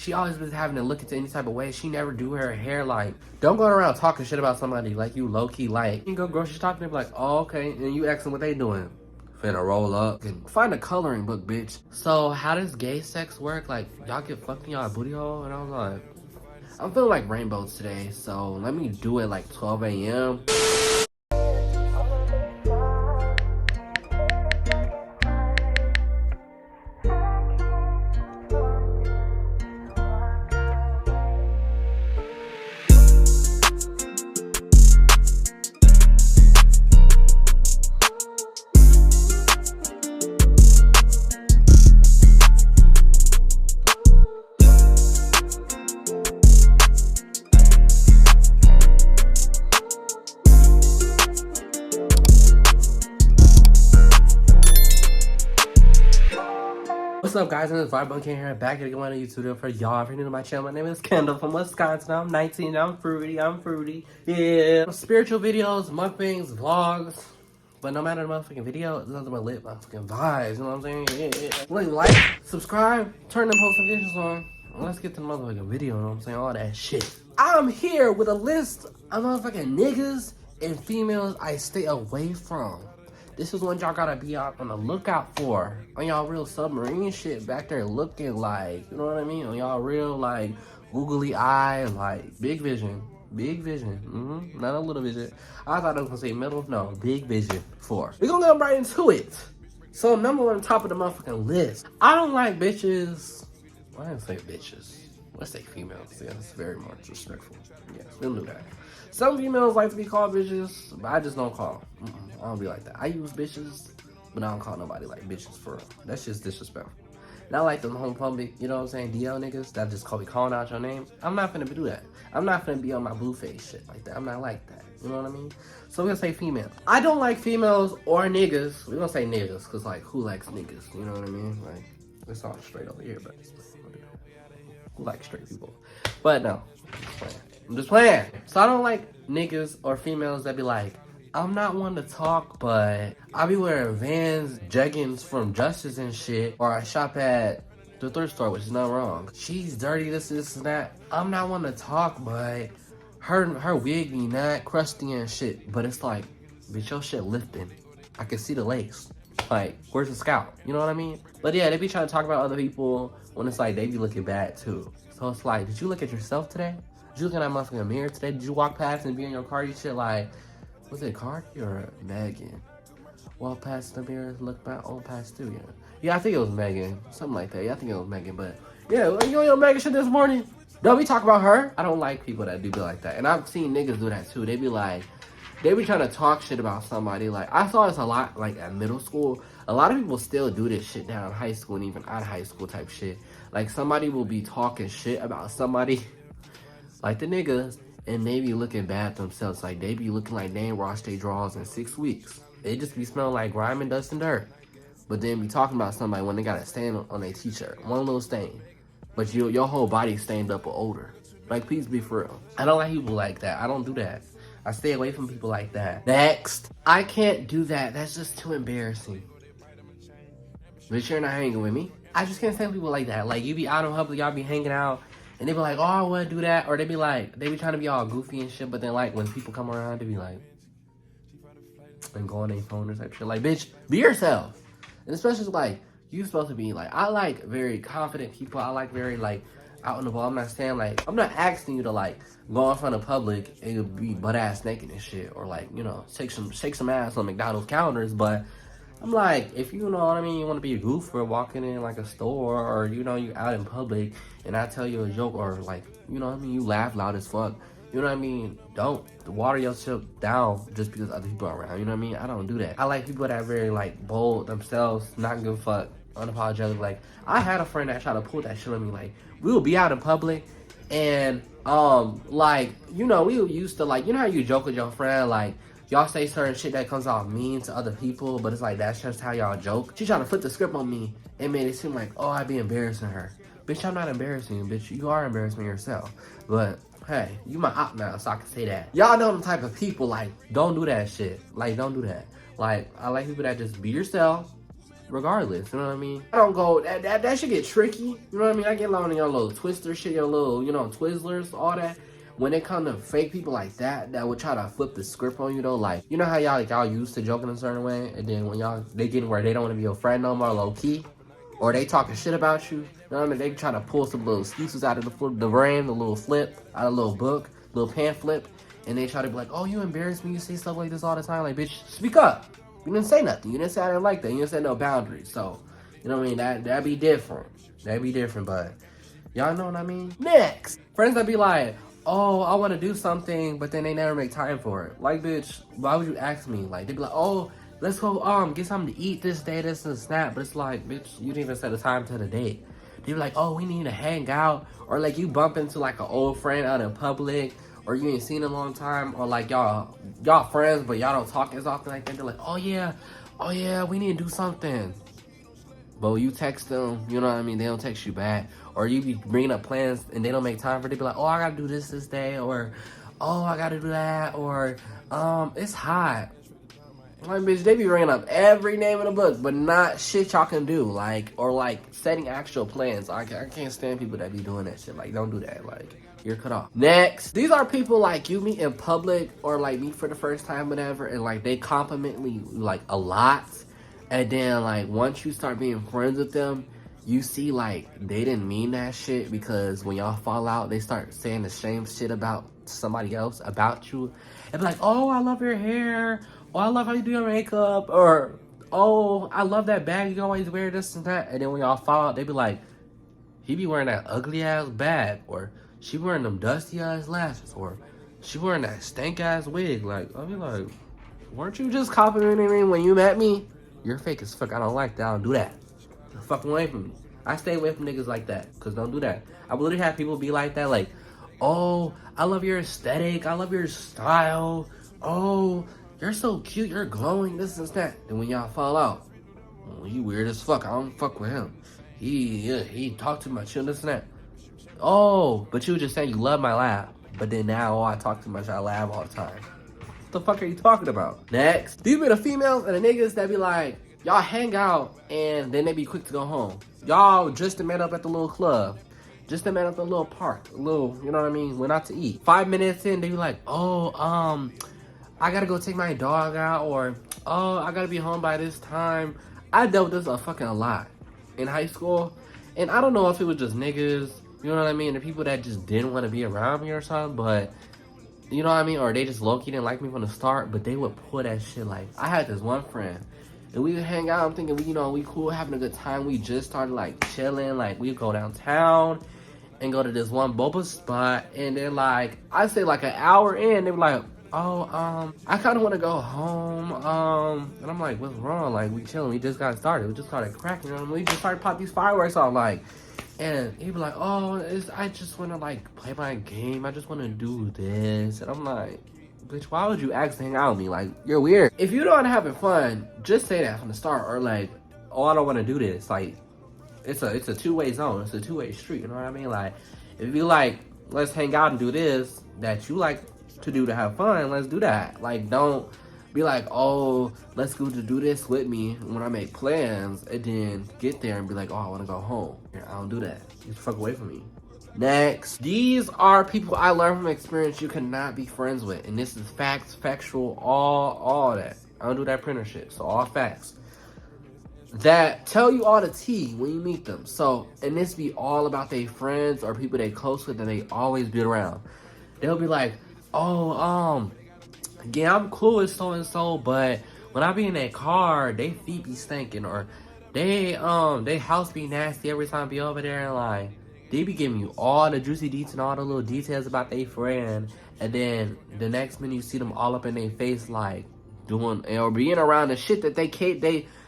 She always been having to look into any type of way. She never do her hair. Like, don't go around talking shit about somebody like you low-key like. You go grocery shopping and be like, oh, okay. And you ask them what they doing. Finna roll up and find a coloring book, bitch. So how does gay sex work? Like, y'all get fucked in y'all booty hole? And I was like, I'm feeling like rainbows today. So let me do it like 12 a.m. What's up, guys? I'm Vibe here, back again on YouTube video for y'all. If you're new to my channel, my name is Kendall from Wisconsin. I'm 19. I'm fruity. Yeah. Spiritual videos, mukbangs, vlogs. But no matter the motherfucking video, it's nothing but lit motherfucking vibes. You know what I'm saying? Yeah. Like, subscribe, turn the post notifications on. Let's get to the motherfucking video. You know what I'm saying? All that shit. I'm here with a list of motherfucking niggas and females I stay away from. This is what y'all gotta be out on the lookout for. On y'all real submarine shit back there looking like, you know what I mean? On y'all real like googly eye, like big vision. Not a little vision. I thought I was gonna say middle, no, big vision for. We're gonna get right into it. So number one on top of the motherfucking list. I don't like bitches. I didn't say bitches. Let's say females. Yeah, that's very much respectful. Yes, we'll do that. Some females like to be called bitches, but I just don't call. I don't be like that. I use bitches, but I don't call nobody like bitches for real. That's just disrespectful. Not like them home public, you know what I'm saying, DL niggas that just be calling out your name. I'm not finna do that. I'm not finna be on my blue face shit like that. I'm not like that. You know what I mean? So we're gonna say female. I don't like females or niggas. We're gonna say niggas, cause like who likes niggas? You know what I mean? Like it's all straight over here, but who likes straight people? But no, I'm just playing. So I don't like niggas or females that be like, I'm not one to talk, but I be wearing Vans, jeggings from Justice and shit, or I shop at the thrift store, which is not wrong. She's dirty, this and that. I'm not one to talk, but her wig be not crusty and shit. But it's like, bitch, your shit lifting. I can see the lace. Like, where's the scalp? You know what I mean? But yeah, they be trying to talk about other people when it's like they be looking bad too. So it's like, did you look at yourself today? Did you look in that motherfucking mirror today? Did you walk past and be in your Cardi shit like, was it Cardi or Megan? Walk past the mirror, look back, oh, past through, yeah. Yeah, I think it was Megan. Something like that. Yeah, I think it was Megan. But yeah, you on your Megan shit this morning? Don't be talking about her. I don't like people that do be like that. And I've seen niggas do that too. They be like, they be trying to talk shit about somebody. Like, I saw this a lot, like, at middle school. A lot of people still do this shit down in high school and even out of high school type shit. Like, somebody will be talking shit about somebody, like the niggas, and they be looking bad themselves. Like, they be looking like they ain't washed their drawers in 6 weeks. They just be smelling like grime and dust and dirt. But then be talking about somebody when they got a stain on their t-shirt. One little stain. But your whole body stained up with odor. Like, please be for real. I don't like people like that. I don't do that. I stay away from people like that. Next. I can't do that. That's just too embarrassing. But you're not hanging with me. I just can't stand people like that. Like, you be out in public, y'all be hanging out, and they be like, oh, I want to do that. Or they be like, they be trying to be all goofy and shit, but then, like, when people come around, they be like, and go on their phone or type shit. Like, bitch, be yourself. And especially, like, you supposed to be, like, I like very confident people. I like very, like, out in the ball. I'm not saying, like, I'm not asking you to, like, go in front of public and be butt-ass naked and shit. Or, like, you know, shake some ass on McDonald's counters, but I'm like, if you know what I mean, you want to be a goofer walking in like a store, or you know, you out in public and I tell you a joke, or like, you know what I mean, you laugh loud as fuck, you know what I mean, don't water yourself down just because other people are around, you know what I mean? I don't do that. I like people that are very like bold themselves, not give a fuck, unapologetic. Like, I had a friend that tried to pull that shit on me. Like, we would be out in public and like, you know, we used to, like, you know how you joke with your friend, like, y'all say certain shit that comes off mean to other people, but it's like, that's just how y'all joke. She tried to flip the script on me and made it seem like, oh, I'd be embarrassing her. Bitch, I'm not embarrassing you, bitch. You are embarrassing yourself. But, hey, you my op now, so I can say that. Y'all know the type of people, like, don't do that shit. Like, don't do that. Like, I like people that just be yourself, regardless, you know what I mean? I don't go, that should get tricky, you know what I mean? I get along in your little twister shit, your little, you know, Twizzlers, all that. When it comes to fake people like that would try to flip the script on you though, like, you know how y'all used to joke in a certain way, and then when they get where they don't want to be your friend no more, low key, or they talking shit about you, you know what I mean? They try to pull some little excuses out of the brain, the little flip, out of a little book, little pamphlet, and they try to be like, oh, you embarrass me, you say stuff like this all the time, like, bitch, speak up. You didn't say nothing, you didn't say I didn't like that, you didn't say no boundaries, so, you know what I mean? That'd be different, but y'all know what I mean? Next, friends that be like, oh, I want to do something, but then they never make time for it. Like, bitch, why would you ask me? Like, they be like, oh, let's go, get something to eat this day, this and that. But it's like, bitch, you didn't even set a time to the date. They be like, oh, we need to hang out. Or like you bump into like an old friend out in public, or you ain't seen in a long time, or like y'all friends, but y'all don't talk as often like that. They're like, oh yeah, we need to do something. But when you text them, you know what I mean, they don't text you back. Or you be bringing up plans and they don't make time for it. They be like, oh, I gotta do this day, or oh, I gotta do that, or it's hot. Like, bitch, they be bringing up every name in the book, but not shit y'all can do, like, or like setting actual plans. I can't stand people that be doing that shit. Like, don't do that. Like, you're cut off. Next, these are people like you meet in public or like meet for the first time, whatever, and like they compliment me like a lot. And then, like, once you start being friends with them, you see, like, they didn't mean that shit, because when y'all fall out, they start saying the same shit about somebody else, about you. And be like, oh, I love your hair. Oh, I love how you do your makeup. Or, oh, I love that bag you always wear, this and that. And then when y'all fall out, they be like, he be wearing that ugly-ass bag. Or, she wearing them dusty-ass lashes. Or, she wearing that stank-ass wig. Like, I'll be like, weren't you just complimenting me when you met me? You're fake as fuck. I don't like that. I don't do that. Get the fuck away from me. I stay away from niggas like that, because don't do that. I would literally have people be like that, like, oh, I love your aesthetic. I love your style. Oh, you're so cute. You're glowing. This and that. And when y'all fall out, oh, you weird as fuck. I don't fuck with him. He talked too much. This and that. Oh, but you were just saying you love my laugh. But then now, oh, I talk too much. I laugh all the time. What the fuck are you talking about? Next, these be the females and the niggas that be like, y'all hang out and then they be quick to go home. Y'all just met up at the little club, just met up at the little park, a little, you know what I mean, went out to eat. 5 minutes in, they be like, oh, I gotta go take my dog out, or oh, I gotta be home by this time. I dealt with this a fucking lot in high school, and I don't know if it was just niggas, you know what I mean, the people that just didn't want to be around me or something, but you know what I mean? Or they just low-key didn't like me from the start, but they would pull that shit. Like, I had this one friend, and we would hang out. I'm thinking, we cool, having a good time. We just started, like, chilling. Like, we'd go downtown and go to this one boba spot. And then, like, I'd say, like, an hour in, they were like, oh, I kind of want to go home. And I'm like, what's wrong? Like, we chilling. We just got started. We just started cracking. You know? We just started pop these fireworks off, like. And he'd be like, oh, I just want to, like, play my game. I just want to do this. And I'm like, bitch, why would you ask to hang out with me? Like, you're weird. If you don't having fun, just say that from the start. Or, like, oh, I don't want to do this. Like, it's a two-way zone. It's a two-way street. You know what I mean? Like, if you like, let's hang out and do this that you like to do to have fun, let's do that. Like, don't be like, oh, let's go to do this with me when I make plans, and then get there and be like, oh, I want to go home. I don't do that. Just fuck away from me. Next, these are people I learned from experience you cannot be friends with, and this is facts, factual, all that. I don't do that printer shit, so all facts. That tell you all the tea when you meet them. So, and this be all about their friends or people they close with and they always be around. They'll be like, oh, yeah, I'm cool with so-and-so, but when I be in that car, they feet be stinking, or they house be nasty every time I be over there, and like, they be giving you all the juicy deets and all the little details about their friend, and then the next minute you see them all up in their face, like, doing, or being around the shit that they say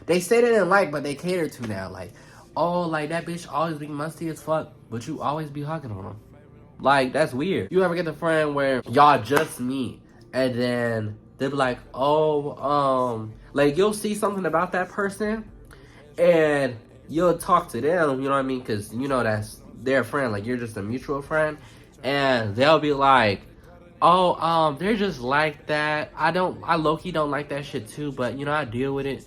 they didn't like, but they cater to now, like, oh, like, that bitch always be musty as fuck, but you always be hugging on them. Like, that's weird. You ever get the friend where y'all just meet, and then they'll be like, oh, like, you'll see something about that person, and you'll talk to them, you know what I mean? Because, you know, that's their friend. Like, you're just a mutual friend. And they'll be like, oh, they're just like that. I low-key don't like that shit too, but, you know, I deal with it.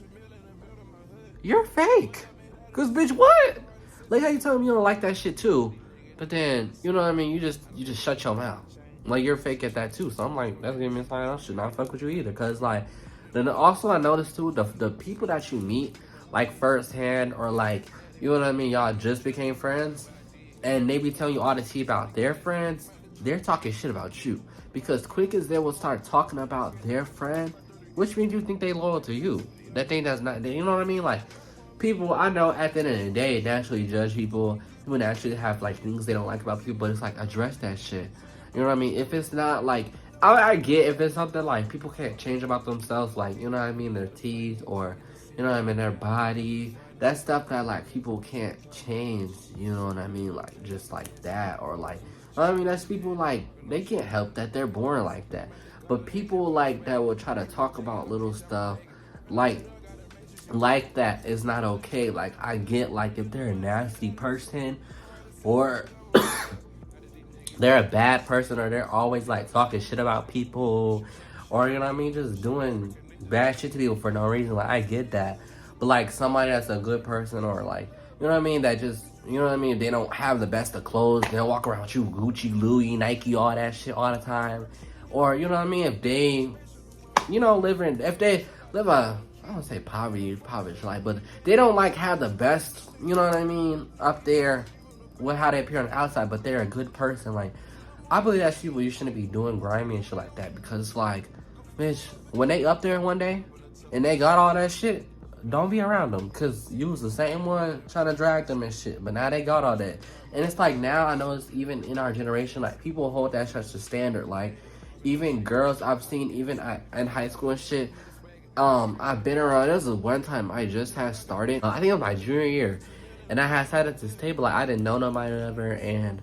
you're fake. Cause bitch, what? Like how you tell me you don't like that shit too, but then you know what I mean. You just shut your mouth. Like you're fake at that too. So I'm like, that's giving me a sign I should not fuck with you either. Cause like, then also I noticed too the people that you meet like firsthand or like you know what I mean. Y'all just became friends, and they be telling you all the tea about their friends. They're talking shit about you because quick as they will start talking about their friend, which means you think they loyal to you. That thing that's not. You know what I mean? Like people, I know at the end of the day, naturally judge people who naturally have like things they don't like about people, but it's like address that shit. You know what I mean? If it's not like, I get if it's something like people can't change about themselves, like, you know what I mean, their teeth or, you know what I mean, their body. That's stuff that like people can't change, you know what I mean? Like just like that or like, I mean, that's people like, they can't help that. They're born like that. But people like that will try to talk about little stuff like that is not okay. Like I get like if they're a nasty person or they're a bad person or they're always like talking shit about people or you know what I mean, just doing bad shit to people for no reason. Like I get that. But like somebody that's a good person or like, you know what I mean, that just, you know what I mean, they don't have the best of clothes, they don't walk around with you Gucci, Louis, Nike, all that shit all the time. Or you know what I mean, if they, you know, if they live a, I don't say poverty life, but they don't like have the best, you know what I mean, up there with how they appear on the outside, but they're a good person. Like, I believe that's people you shouldn't be doing grimy and shit like that because it's like, bitch, when they up there one day and they got all that shit, don't be around them because you was the same one trying to drag them and shit, but now they got all that. And it's like now I know it's even in our generation, like people hold that such a standard. Like, even girls I've seen, even in high school and shit, I've been around. There was one time I just had started. I think it was my junior year, and I had sat at this table. Like I didn't know nobody ever, and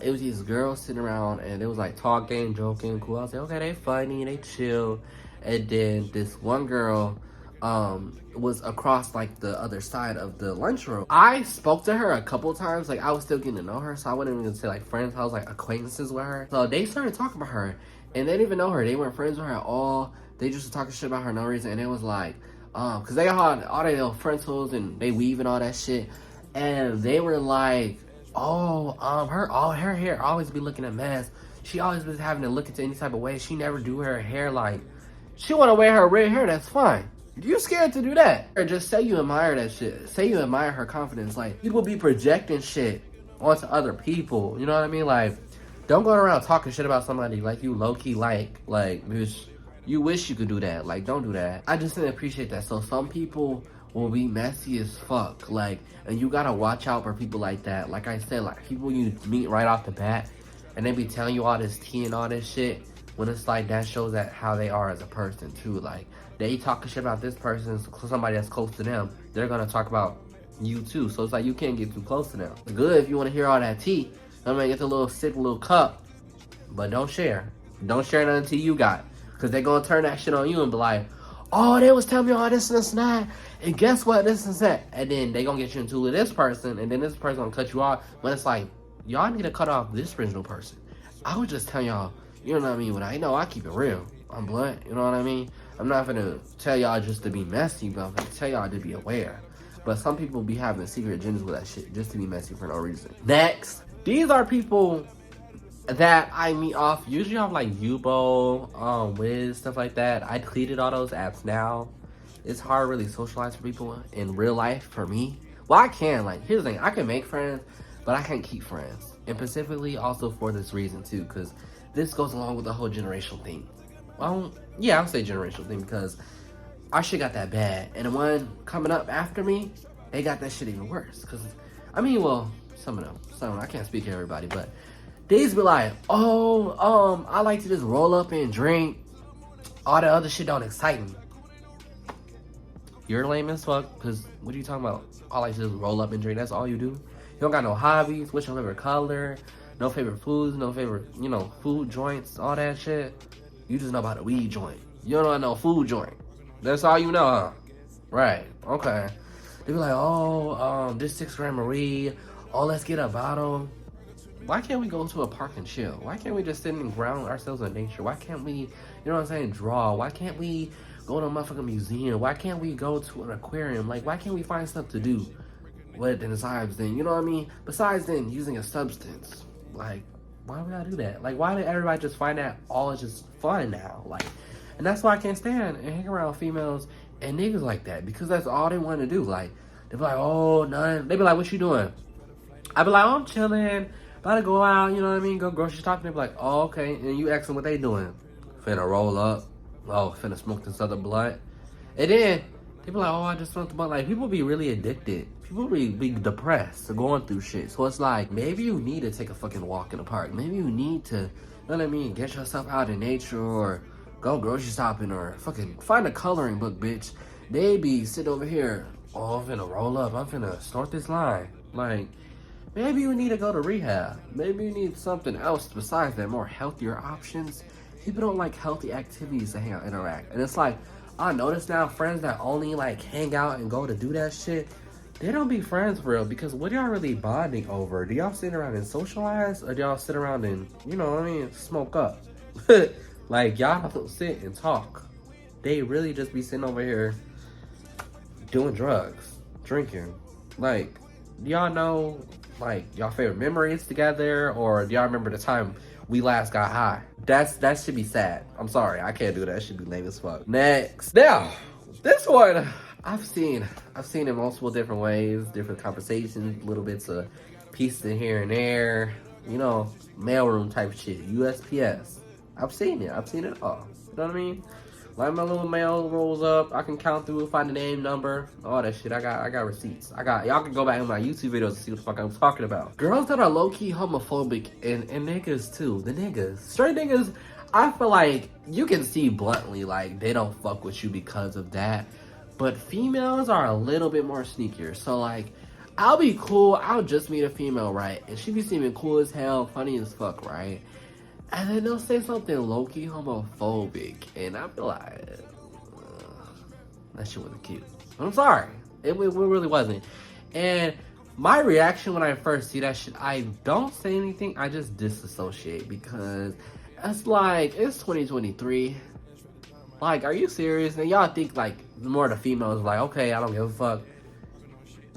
it was these girls sitting around, and it was like talking, joking, cool. I was like, okay, they funny, they chill. And then this one girl, was across like the other side of the lunchroom. I spoke to her a couple times. Like I was still getting to know her, so I wouldn't even say like friends. I was like acquaintances with her. So they started talking about her, and they didn't even know her. They weren't friends with her at all. They just talking shit about her no reason, and it was like, cause they got all their little frontals and they weave and all that shit, and they were like, oh, her hair always be looking a mess. She always was having to look into any type of way. She never do her hair like, she want to wear her red hair. That's fine. You scared to do that? Or just say you admire that shit. Say you admire her confidence. Like people be projecting shit onto other people. You know what I mean? Like, don't go around talking shit about somebody like you low key like bitch. You wish you could do that. Like, don't do that. I just didn't appreciate that. So some people will be messy as fuck. Like, and you gotta watch out for people like that. Like I said, like people you meet right off the bat and they be telling you all this tea and all this shit. When it's like that shows that how they are as a person too. Like they talking shit about this person, somebody that's close to them, they're gonna talk about you too. So it's like you can't get too close to them. It's good if you want to hear all that tea. I'm gonna get the little sip, little cup, but don't share. Don't share none until you got. Cause they gonna turn that shit on you and be like, oh, they was telling me all this and this and that, and guess what, this and that. And then they gonna get you into this person, and then this person gonna cut you off. When it's like, y'all need to cut off this original person. I would just tell y'all, you know what I mean? When I know, I keep it real. I'm blunt, you know what I mean? I'm not gonna tell y'all just to be messy, but I'm gonna tell y'all to be aware. But some people be having secret agendas with that shit just to be messy for no reason. Next, these are people that I meet off, usually off like Yubo, Wiggas, stuff like that. I deleted all those apps now. It's hard to really socialize with people in real life for me. Well, I can, like, here's the thing, I can make friends, but I can't keep friends. And specifically also for this reason too, because this goes along with the whole generational thing. Well, yeah, I'll say generational thing because our shit got that bad. And the one coming up after me, they got that shit even worse. Because, I mean, well, some of them, I can't speak to everybody, but these be like, oh, I like to just roll up and drink. All the other shit don't excite me. You're lame as fuck, because what are you talking about? I like to just roll up and drink, that's all you do? You don't got no hobbies, what's your favorite color, no favorite foods, no favorite, you know, food joints, all that shit. You just know about a weed joint. You don't know no food joint. That's all you know, huh? Right, okay. They be like, oh, this 6 gram of weed, oh, let's get a bottle. Why can't we go to a park and chill? Why can't we just sit and ground ourselves in nature? Why can't we, you know what I'm saying, draw? Why can't we go to a motherfucking museum? Why can't we go to an aquarium? Like, why can't we find stuff to do? What besides then, you know what I mean? Besides then, using a substance. Like, why would I do that? Like, why did everybody just find that all is just fun now? Like, and that's why I can't stand and hang around females and niggas like that, because that's all they want to do. Like, they be like, oh, none. They be like, what you doing? I be like, oh, I'm chilling. About to go out, you know what I mean? Go grocery shopping. They be like, oh, okay. And you ask them what they doing. Finna roll up. Oh, finna smoke this other blunt. And then they be like, oh, I just smoked the blunt. Like, people be really addicted. People be depressed or going through shit. So it's like, maybe you need to take a fucking walk in the park. Maybe you need to, you know what I mean? Get yourself out in nature, or go grocery shopping, or fucking find a coloring book, bitch. They be sitting over here, oh, I'm finna roll up. I'm finna snort this line. Like, maybe you need to go to rehab. Maybe you need something else besides that, more healthier options. People don't like healthy activities to hang out, interact. And it's like, I notice now, friends that only like hang out and go to do that shit, they don't be friends for real, because what y'all really bonding over? Do y'all sit around and socialize, or do y'all sit around and, you know what I mean, smoke up? Like, y'all don't sit and talk. They really just be sitting over here doing drugs, drinking. Like, do y'all know, like, y'all favorite memories together, or do y'all remember the time we last got high? That should be sad. I'm sorry, I can't do that. It should be lame as fuck. Next. Now, this one I've seen in multiple different ways, different conversations, little bits of pieces in here and there, you know, mailroom type shit, USPS. I've seen it all. You know what I mean? Like, my little mail rolls up, I can count through, find the name, number, all that shit. I got receipts. Y'all can go back in my YouTube videos and see what the fuck I'm talking about. Girls that are low-key homophobic, and niggas too. The niggas. Straight niggas, I feel like you can see bluntly, like, they don't fuck with you because of that. But females are a little bit more sneakier. So, like, I'll be cool. I'll just meet a female, right? And she be seeming cool as hell, funny as fuck, right? And then they'll say something low-key homophobic. And I feel like, that shit wasn't cute. I'm sorry. It really wasn't. And my reaction when I first see that shit, I don't say anything. I just disassociate, because it's like, it's 2023. Like, are you serious? And y'all think, like, the more the females, like, okay, I don't give a fuck.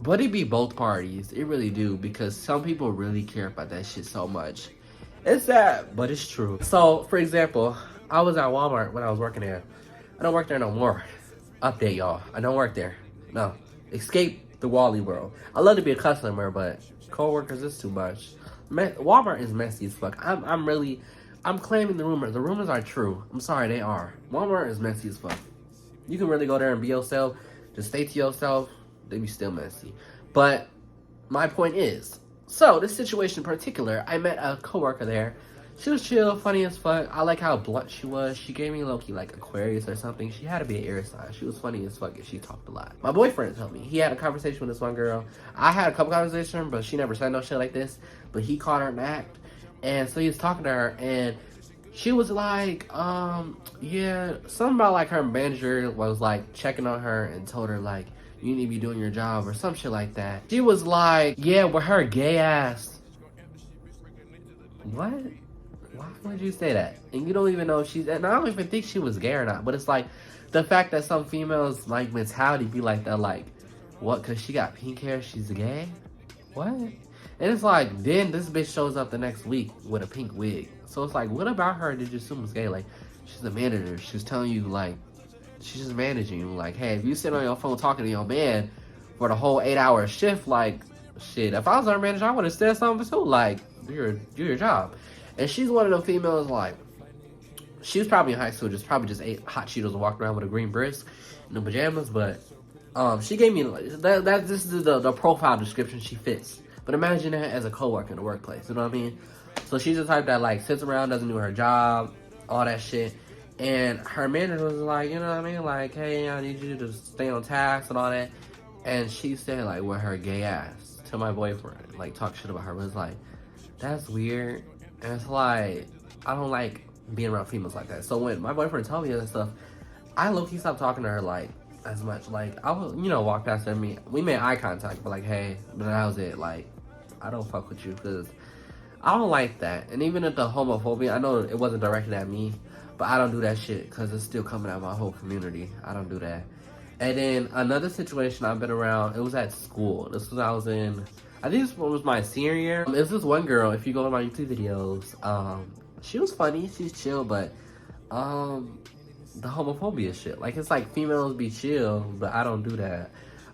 But it be both parties. It really do, because some people really care about that shit so much. It's sad, but it's true. So, for example, I was at Walmart when I was working there. I don't work there no more. Update, y'all. I don't work there. No. Escape the Wally world. I love to be a customer, but co-workers is too much. Walmart is messy as fuck. I'm claiming the rumors. The rumors are true. I'm sorry, they are. Walmart is messy as fuck. You can really go there and be yourself. Just stay to yourself. They be still messy. But my point is, so this situation in particular, I met a coworker there. She was chill, funny as fuck. I like how blunt she was. She gave me low-key like Aquarius or something. She had to be an air sign. She was funny as fuck and she talked a lot. My boyfriend told me he had a conversation with this one girl. I had a couple conversations, but she never said no shit like this. But he caught her in the act. And so he was talking to her, and she was like, yeah, something about like her manager was like checking on her and told her like, you need to be doing your job or some shit like that. She was like, yeah, with her gay ass. What? Why would you say that? And you don't even know she's, and I don't even think she was gay or not, but it's like the fact that some females like mentality be like that, like, what, cause she got pink hair, she's gay? What? And it's like, then this bitch shows up the next week with a pink wig. So it's like, what about her did you assume was gay? Like, she's a manager. She's telling you, like, she's just managing you. Like, hey, if you sit on your phone talking to your man for the whole 8-hour shift, like, shit, if I was her manager, I would have said something too. Like, do your job. And she's one of them females, like, she was probably in high school, just ate hot Cheetos and walked around with a green brisk in the pajamas. But she gave me, this is the profile description she fits. But imagine that as a coworker in the workplace, you know what I mean? So she's the type that, like, sits around, doesn't do her job, all that shit. And her manager was like, you know what I mean? Like, hey, I need you to stay on task and all that. And she said, like, with her gay ass to my boyfriend, like, talk shit about her. But it's like, that's weird. And it's like, I don't like being around females like that. So when my boyfriend told me that stuff, I low-key stopped talking to her, like, as much. Like, I would, you know, walk past her and we made eye contact, but like, hey, but that was it. Like, I don't fuck with you because I don't like that. And even at the homophobia, I know it wasn't directed at me, But I don't do that shit because it's still coming out of my whole community. I don't do that. And then another situation I've been around, it was at school. This was I was in, I think this was my senior year. It was this one girl, if you go to my YouTube videos, she was funny, she's chill, but the homophobia shit. Like, it's like females be chill, but I don't do that.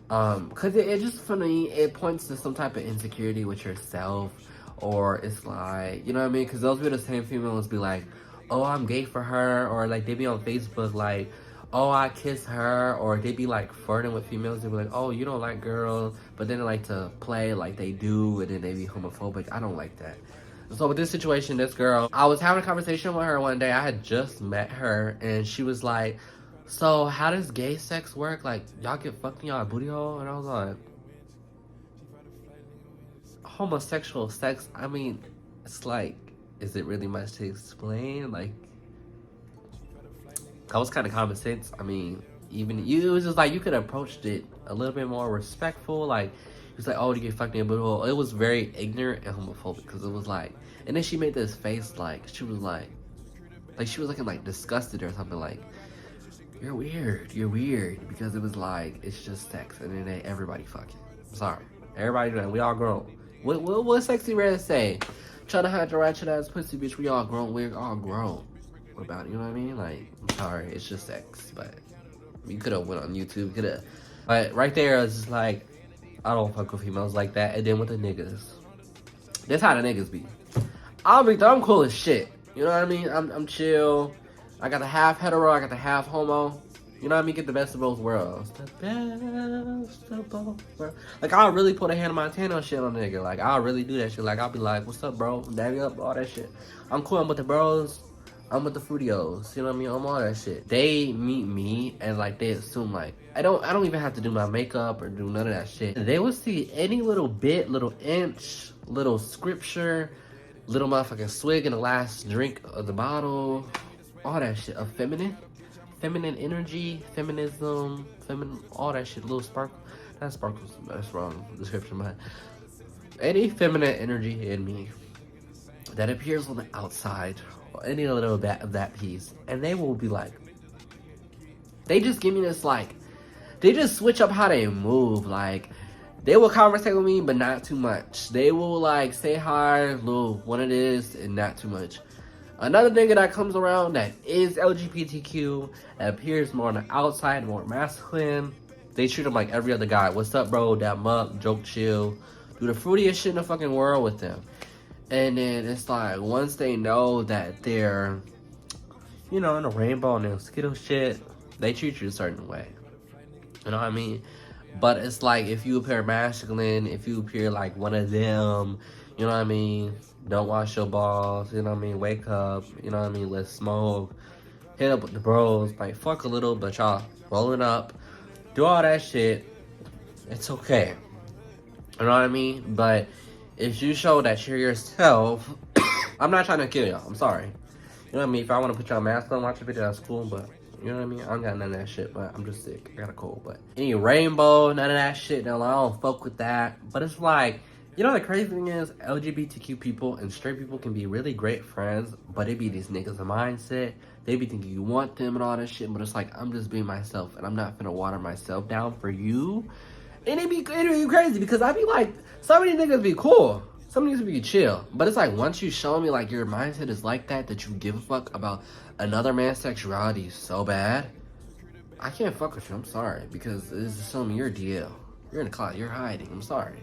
Cause it just, for me, it points to some type of insecurity with yourself, or it's like, you know what I mean? Cause those be the same females be like, oh, I'm gay for her, or like they be on Facebook like, oh, I kiss her, or they be like flirting with females. They be like, oh, you don't like girls, but then they like to play like they do, and then they be homophobic. I don't like that. So with this situation, this girl, I was having a conversation with her one day. I had just met her, and she was like, so how does gay sex work? Like, y'all get fucked in y'all booty hole? And I was like, homosexual sex, I mean, it's like, is it really much to explain? Like, that was kind of common sense. I mean, even you, it was just like, you could have approached it a little bit more respectful. Like, it was like, oh, you get fucked in a booty hole. It was very ignorant and homophobic, because it was like, and then she made this face like, she was like she was looking like disgusted or something, like, you're weird, because it was like, it's just sex, and then everybody fucking. I'm sorry, everybody doing, we all grown. What Sexy Red say? Trying to hide your ratchet ass pussy, bitch. We all grown. We're all grown. What about it? You know what I mean? Like, I'm sorry, it's just sex. But you could have went on YouTube. Could have. But right there, it's just like, I don't fuck with females like that. And then with the niggas, that's how the niggas be. I'm cool as shit. You know what I mean? I'm chill. I got the half hetero. I got the half homo. You know what I mean? Get the best of both worlds. The best of both worlds. Like, I'll really put a Hannah Montana shit on a nigga. Like, I'll really do that shit. Like, I'll be like, what's up, bro? Daddy up, all that shit. I'm cool. I'm with the bros. I'm with the Fruitios. You know what I mean? I'm all that shit. They meet me and, like, they assume, like, I don't even have to do my makeup or do none of that shit. They will see any little bit, little inch, little scripture, little motherfucking swig in the last drink of the bottle. All that shit. Feminine energy, feminism, all that shit, little sparkle. Not sparkles, that's wrong description, but any feminine energy in me that appears on the outside, or any little bit of that piece, and they will be like, they just give me this, like, they just switch up how they move. Like, they will conversate with me, but not too much. They will, like, say hi, little what it is, and not too much. Another nigga that comes around that is LGBTQ, that appears more on the outside, more masculine, they treat him like every other guy. What's up, bro? Dap up, joke, chill. Do the fruitiest shit in the fucking world with them. And then it's like, once they know that they're, you know, in the rainbow and the Skittle shit, they treat you a certain way. You know what I mean? But it's like, if you appear masculine, if you appear like one of them, you know what I mean? Don't wash your balls, you know what I mean? Wake up, you know what I mean? Let's smoke. Hit up with the bros, like, fuck a little, but y'all rolling up. Do all that shit. It's okay. You know what I mean? But if you show that you're yourself, I'm not trying to kill y'all. I'm sorry. You know what I mean? If I want to put y'all mask on, watch a video, that's cool, but you know what I mean? I don't got none of that shit, but I'm just sick. I got a cold, but any rainbow, none of that shit. Now, I don't fuck with that. But it's like, you know, the crazy thing is, LGBTQ people and straight people can be really great friends, but it be these niggas' mindset. They be thinking you want them and all that shit, but it's like, I'm just being myself, and I'm not finna water myself down for you. And it be crazy, because I be like, some of these niggas be cool. Some of these be chill. But it's like, once you show me, like, your mindset is like that you give a fuck about another man's sexuality so bad, I can't fuck with you. I'm sorry, because this is showing me your DL. You're in the closet. You're hiding. I'm sorry.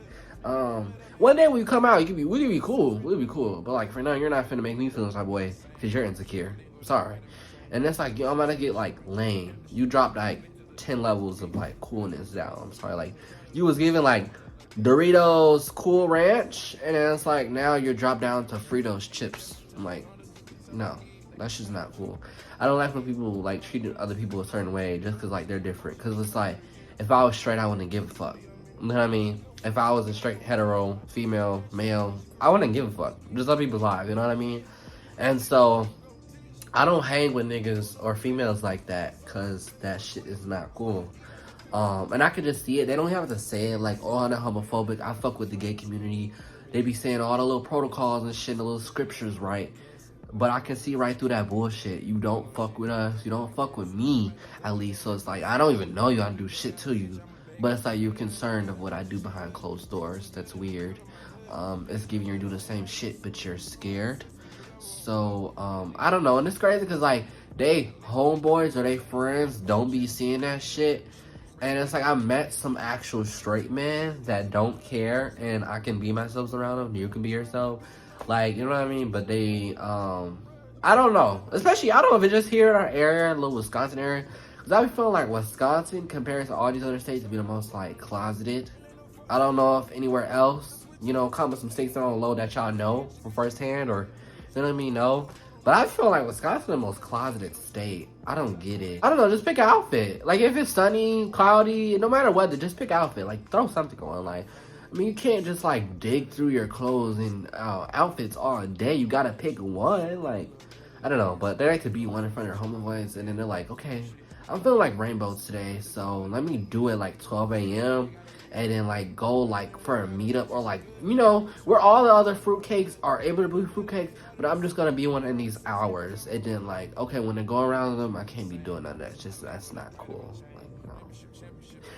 One day when you come out, we could be cool. We'll be cool. But like, for now, you're not finna make me feel this type of way because you're insecure. I'm sorry. And it's like, yo, I'm gonna get like lame. You dropped like 10 levels of like coolness down. I'm sorry. Like, you was giving like Doritos Cool Ranch, and then it's like, now you're dropped down to Fritos chips. I'm like, no, that's just not cool. I don't like when people like treat other people a certain way just because like they're different. Because it's like, if I was straight, I wouldn't give a fuck. You know what I mean? If I was a straight hetero, female, male, I wouldn't give a fuck. Just other people's lives, you know what I mean? And so, I don't hang with niggas or females like that, because that shit is not cool. And I could just see it. They don't have to say it like, oh, I'm not homophobic. I fuck with the gay community. They be saying all the little protocols and shit, the little scriptures, right? But I can see right through that bullshit. You don't fuck with us. You don't fuck with me, at least. So it's like, I don't even know you. I don't do shit to you. But it's like you're concerned of what I do behind closed doors. That's weird. It's giving you do the same shit, but you're scared. So, I don't know. And it's crazy because, like, they homeboys or they friends don't be seeing that shit. And it's like I met some actual straight men that don't care. And I can be myself around them. You can be yourself. Like, you know what I mean? But they, I don't know. Especially, I don't know if it's just here in our area, little Wisconsin area. Because I be feeling like Wisconsin, compared to all these other states, be the most, like, closeted. I don't know if anywhere else, you know, come with some states on the low that y'all know from firsthand, or, you know what I mean, no. But I feel like Wisconsin the most closeted state. I don't get it. I don't know, just pick an outfit. Like, if it's sunny, cloudy, no matter what, just pick an outfit. Like, throw something on, like. I mean, you can't just, like, dig through your clothes and outfits all day. You gotta pick one. Like, I don't know. But they like to be one in front of their homeboys. And then they're like, okay, I'm feeling like rainbows today. So let me do it, like, 12 a.m. And then, like, go, like, for a meetup. Or, like, you know, where all the other fruitcakes are able to be fruitcakes. But I'm just gonna be one in these hours. And then, like, okay, when they go around them, I can't be doing none of that. It's just, that's not cool. Like, no.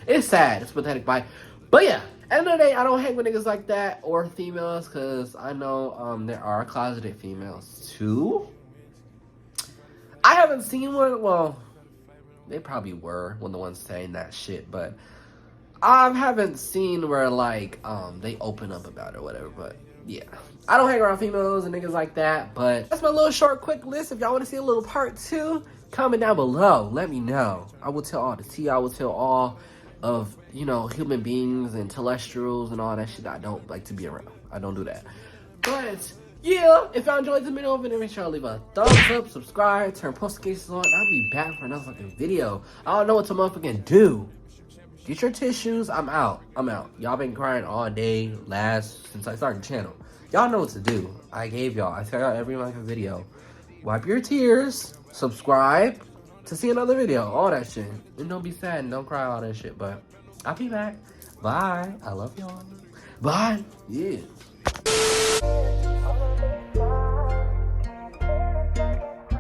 It's sad. It's pathetic. Bye. But yeah. End of the day, I don't hang with niggas like that or females, because I know there are closeted females too. I haven't seen one. Well, they probably were one of the ones saying that shit, but I haven't seen where, like, they open up about it or whatever. But yeah, I don't hang around females and niggas like that. But that's my little short, quick list. If y'all want to see a little part 2, comment down below. Let me know. I will tell all the tea. I will tell all of, you know, human beings and terrestrials and all that shit I don't like to be around. I don't do that. But yeah, if y'all enjoyed the video, make sure to leave a thumbs up, subscribe, turn post notifications on. I'll be back for another fucking video. I don't know what to motherfucking do. Get your tissues. I'm out. Y'all been crying all day since I started the channel. Y'all know what to do. I gave y'all. I said out every like video. Wipe your tears. Subscribe to see another video, all that shit. And don't be sad and don't cry, all that shit. But I'll be back. Bye. I love y'all. Bye. Yeah.